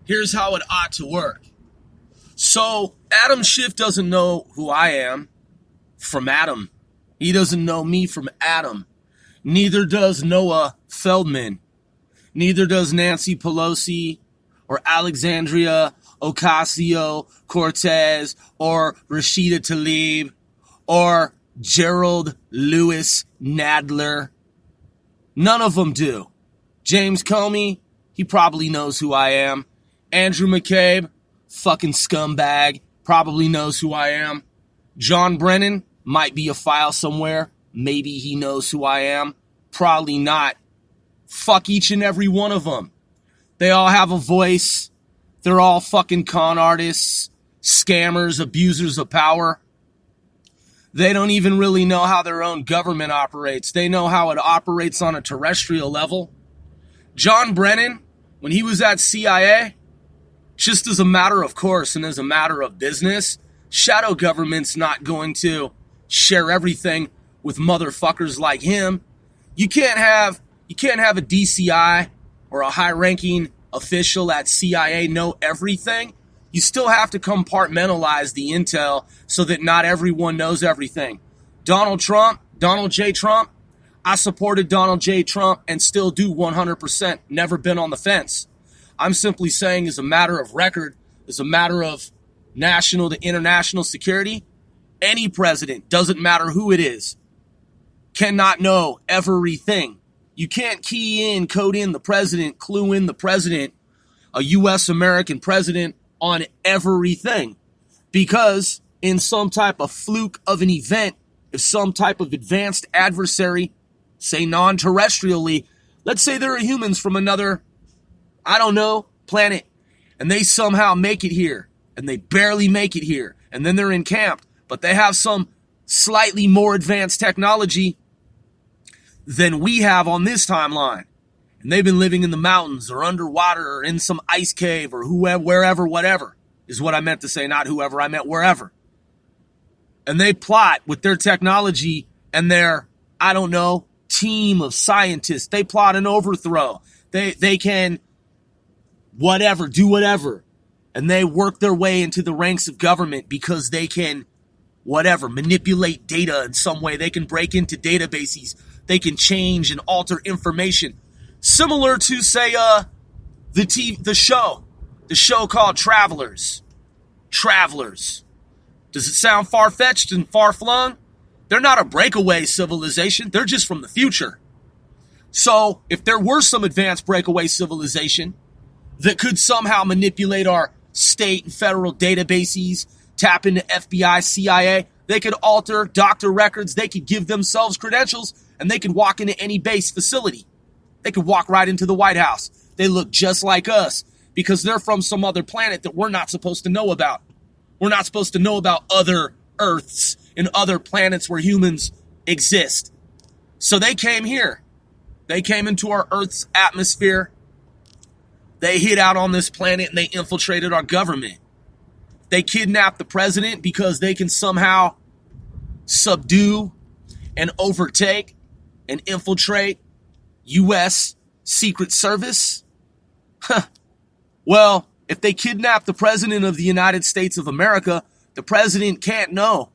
Here's how it ought to work. So Adam Schiff doesn't know who I am from Adam. He doesn't know me from Adam. Neither does Noah Feldman. Neither does Nancy Pelosi or Alexandria Ocasio-Cortez or Rashida Tlaib or Gerald Lewis Nadler. None of them do. James Comey, he probably knows who I am. Andrew McCabe, fucking scumbag, probably knows who I am. John Brennan might be a file somewhere. Maybe he knows who I am. Probably not. Fuck each and every one of them. They all have a voice. They're all fucking con artists, scammers, abusers of power. They don't even really know how their own government operates. They know how it operates on a terrestrial level. John Brennan, when he was at CIA, just as a matter of course and as a matter of business, shadow government's not going to share everything with motherfuckers like him. You can't have a DCI or a high-ranking official at CIA know everything. You still have to compartmentalize the intel so that not everyone knows everything. Donald J. Trump, I supported Donald J. Trump and still do 100%. Never been on the fence. I'm simply saying as a matter of record, as a matter of national to international security, any president, doesn't matter who it is, cannot know everything. You can't code in the president, clue in the president, a U.S. American president on everything. Because in some type of fluke of an event, if some type of advanced adversary, say non-terrestrially, let's say there are humans from another, planet, and they somehow make it here, and they barely make it here, and then they're encamped, but they have some slightly more advanced technology than we have on this timeline. And they've been living in the mountains or underwater or in some ice cave or whoever, wherever, whatever is what I meant to say. Not whoever, I meant wherever. And they plot with their technology and their, team of scientists. They plot an overthrow. They can do whatever. And they work their way into the ranks of government because they can, manipulate data in some way. They can break into databases. They can change and alter information. Similar to, say, the show called Travelers. Travelers. Does it sound far-fetched and far-flung? They're not a breakaway civilization. They're just from the future. So if there were some advanced breakaway civilization that could somehow manipulate our state and federal databases, tap into FBI, CIA, they could alter doctor records, they could give themselves credentials, and they could walk into any base facility. They could walk right into the White House. They look just like us because they're from some other planet that we're not supposed to know about. We're not supposed to know about other Earths and other planets where humans exist. So they came here. They came into our Earth's atmosphere. They hid out on this planet and they infiltrated our government. They kidnapped the president because they can somehow subdue and overtake and infiltrate U.S. Secret Service? Well, if they kidnap the president of the United States of America, the president can't know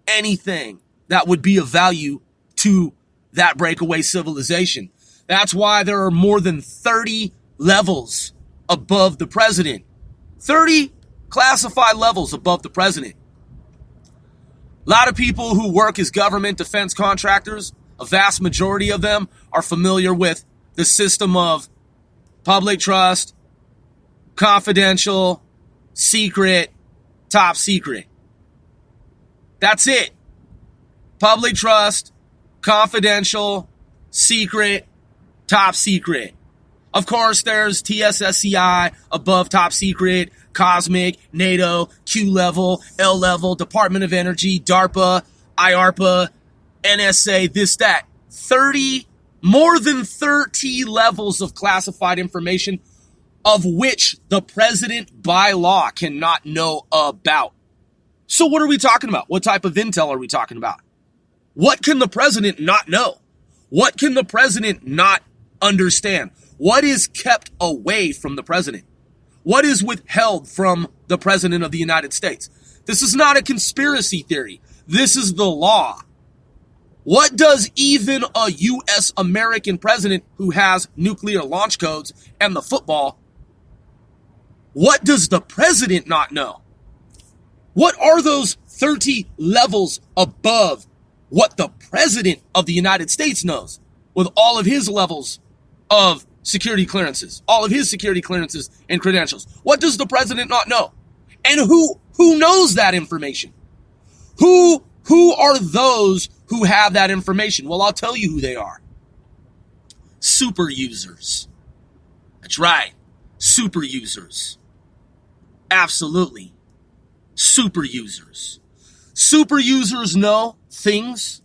anything that would be of value to that breakaway civilization. That's why there are more than 30 levels above the president. 30 classified levels above the president. A lot of people who work as government defense contractors, a vast majority of them are familiar with the system of public trust, confidential, secret, top secret. That's it. Public trust, confidential, secret, top secret. Of course, there's TSSCI, above top secret, cosmic, NATO, Q level, L level, Department of Energy, DARPA, IARPA, NSA, this, that. More than 30 levels of classified information of which the president by law cannot know about. So what are we talking about? What type of intel are we talking about? What can the president not know? What can the president not understand? What is kept away from the president? What is withheld from the President of the United States? This is not a conspiracy theory. This is the law. What does even a U.S. American president who has nuclear launch codes and the football, what does the president not know? What are those 30 levels above what the President of the United States knows with all of his levels of security clearances, all of his security clearances and credentials? What does the president not know? And who knows that information? Who are those who have that information? Well, I'll tell you who they are. Super users. That's right. Super users. Absolutely. Super users. Super users know things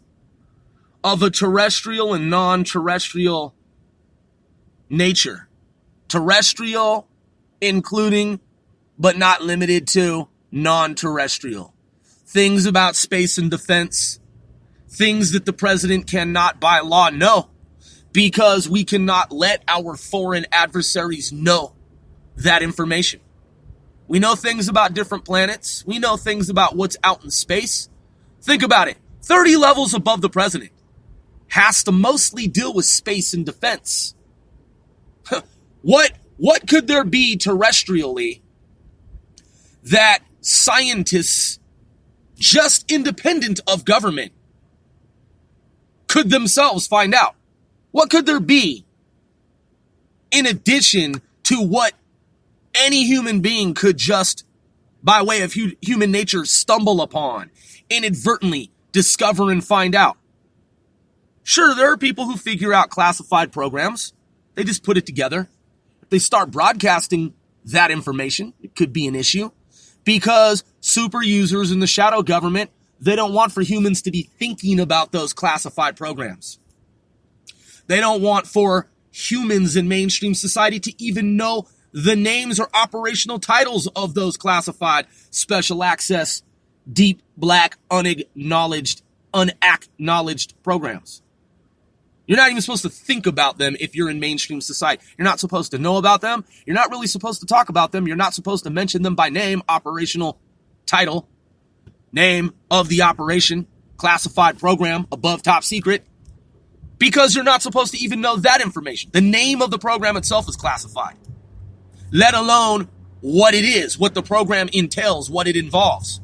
of a terrestrial and non-terrestrial nature. Terrestrial, including, but not limited to, non-terrestrial. Things about space and defense. Things that the president cannot by law know, because we cannot let our foreign adversaries know that information. We know things about different planets. We know things about what's out in space. Think about it. 30 levels above the president has to mostly deal with space and defense. What could there be terrestrially that scientists, just independent of government, could themselves find out? What could there be in addition to what any human being could just, by way of human nature, stumble upon, inadvertently discover and find out? Sure, there are people who figure out classified programs. They just put it together. If they start broadcasting that information, it could be an issue, because super users in the shadow government, they don't want for humans to be thinking about those classified programs. They don't want for humans in mainstream society to even know the names or operational titles of those classified, special access, deep, black, unacknowledged programs. You're not even supposed to think about them if you're in mainstream society. You're not supposed to know about them. You're not really supposed to talk about them. You're not supposed to mention them by name, operational title, name of the operation, classified program, above top secret, because you're not supposed to even know that information. The name of the program itself is classified, let alone what it is, what the program entails, what it involves.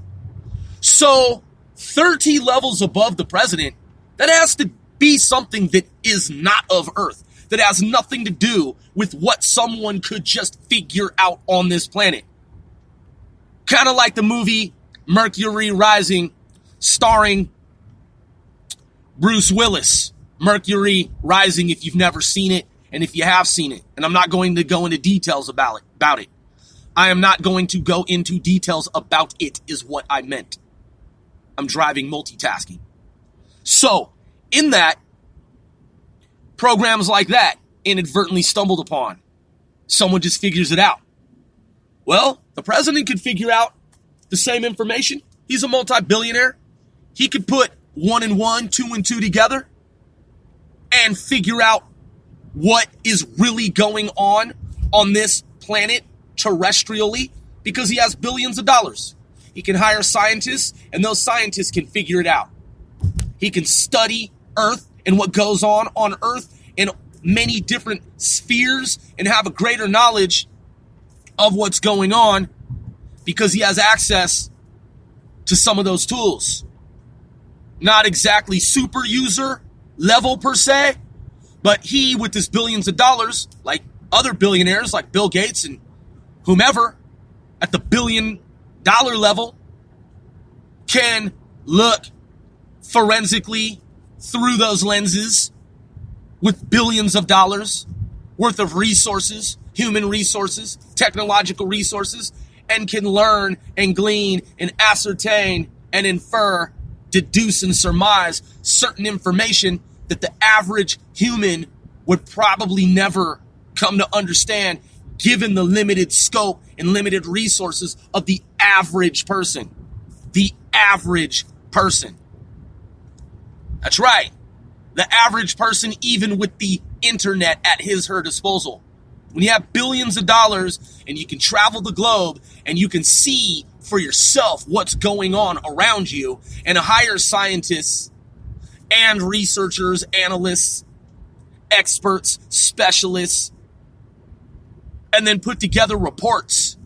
So 30 levels above the president, that has to be something that is not of Earth, that has nothing to do with what someone could just figure out on this planet. Kind of like the movie Mercury Rising, starring Bruce Willis. Mercury Rising, if you've never seen it, and if you have seen it, and I'm not going to go into details about it. I am not going to go into details about it, is what I meant. I'm driving, multitasking. So, in that, programs like that, inadvertently stumbled upon. Someone just figures it out. Well, the president could figure out the same information. He's a multi-billionaire. He could put 1 and 1, 2 and 2 together and figure out what is really going on this planet terrestrially, because he has billions of dollars. He can hire scientists, and those scientists can figure it out. He can study Earth and what goes on Earth in many different spheres and have a greater knowledge of what's going on because he has access to some of those tools. Not exactly super user level per se, but he, with his billions of dollars, like other billionaires like Bill Gates and whomever at the $1 billion level, can look forensically through those lenses with billions of dollars worth of resources, human resources, technological resources, and can learn and glean and ascertain and infer, deduce and surmise certain information that the average human would probably never come to understand, given the limited scope and limited resources of the average person. The average person. That's right. The average person, even with the internet at his, her disposal, When you have billions of dollars and you can travel the globe and you can see for yourself what's going on around you and hire scientists and researchers, analysts, experts, specialists, and then put together reports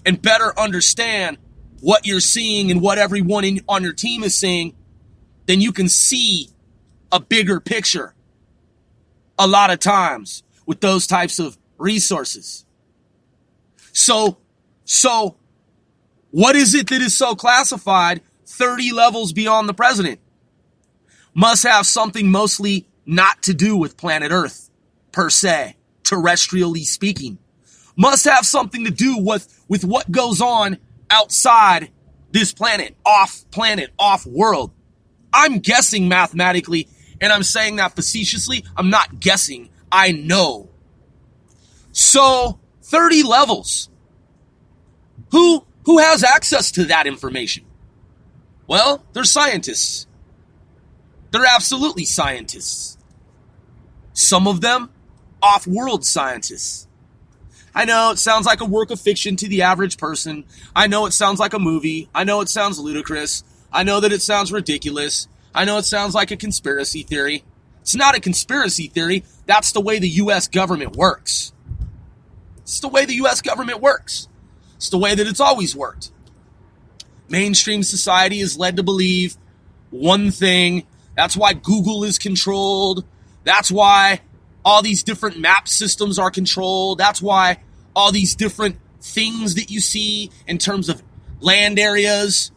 and better understand what you're seeing and what everyone on your team is seeing, then you can see a bigger picture a lot of times with those types of resources. So what is it that is so classified 30 levels beyond the president? Must have something mostly not to do with planet Earth, per se, terrestrially speaking. Must have something to do with what goes on outside this planet, off world. I'm guessing mathematically, and I'm saying that facetiously. I'm not guessing. I know. So, 30 levels. Who has access to that information? Well, they're scientists. They're absolutely scientists. Some of them, off-world scientists. I know it sounds like a work of fiction to the average person. I know it sounds like a movie. I know it sounds ludicrous. I know that it sounds ridiculous. I know it sounds like a conspiracy theory. It's not a conspiracy theory. That's the way the U.S. government works. It's the way the U.S. government works. It's the way that it's always worked. Mainstream society is led to believe one thing. That's why Google is controlled. That's why all these different map systems are controlled. That's why all these different things that you see in terms of land areas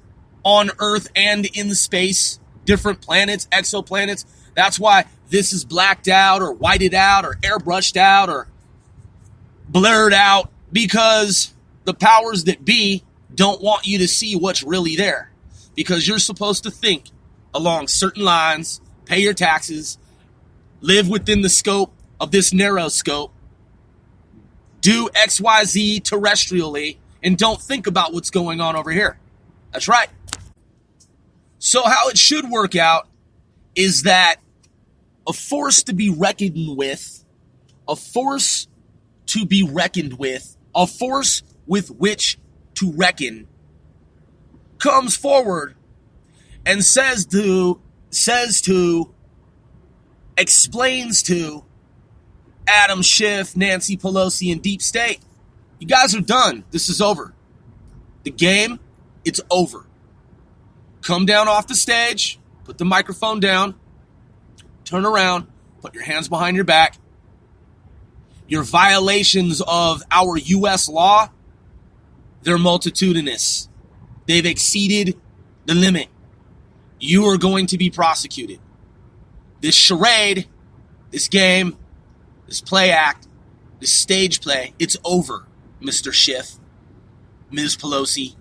on Earth and in space, different planets, exoplanets, that's why this is blacked out or whited out or airbrushed out or blurred out, because the powers that be don't want you to see what's really there, because you're supposed to think along certain lines, pay your taxes, live within the scope of this narrow scope, do XYZ terrestrially, and don't think about what's going on over here. That's right. So how it should work out is that a force to be reckoned with, a force to be reckoned with, a force with which to reckon, comes forward and explains to Adam Schiff, Nancy Pelosi, and Deep State, you guys are done. This is over. The game, it's over. Come down off the stage, put the microphone down, turn around, put your hands behind your back. Your violations of our U.S. law, they're multitudinous. They've exceeded the limit. You are going to be prosecuted. This charade, this game, this play act, this stage play, it's over, Mr. Schiff, Ms. Pelosi.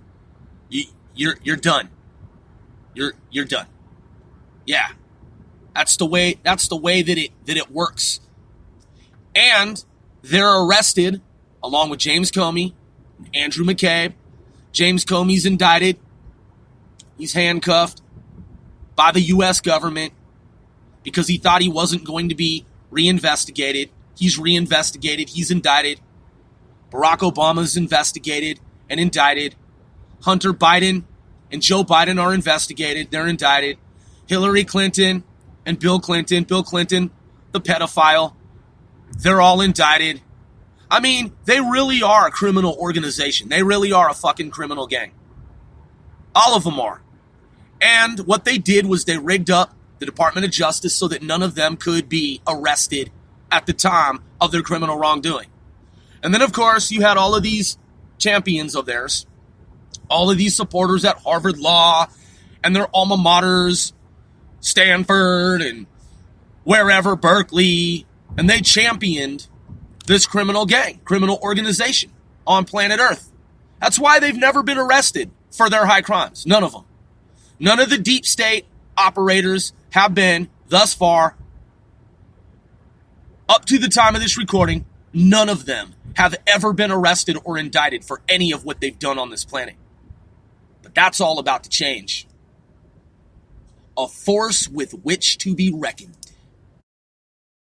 You're done. You're done. Yeah. That's the way that it works. And they're arrested along with James Comey, Andrew McCabe. James Comey's indicted. He's handcuffed by the U.S. government because he thought he wasn't going to be reinvestigated. He's reinvestigated. He's indicted. Barack Obama's investigated and indicted. Hunter Biden and Joe Biden are investigated. They're indicted. Hillary Clinton and Bill Clinton, the pedophile, they're all indicted. I mean, they really are a criminal organization. They really are a fucking criminal gang. All of them are. And what they did was they rigged up the Department of Justice so that none of them could be arrested at the time of their criminal wrongdoing. And then, of course, you had all of these champions of theirs, all of these supporters at Harvard Law and their alma maters, Stanford and wherever, Berkeley, and they championed this criminal gang, criminal organization on planet Earth. That's why they've never been arrested for their high crimes. None of them. None of the deep state operators have been, thus far, up to the time of this recording, none of them have ever been arrested or indicted for any of what they've done on this planet. But that's all about to change. A force with which to be reckoned.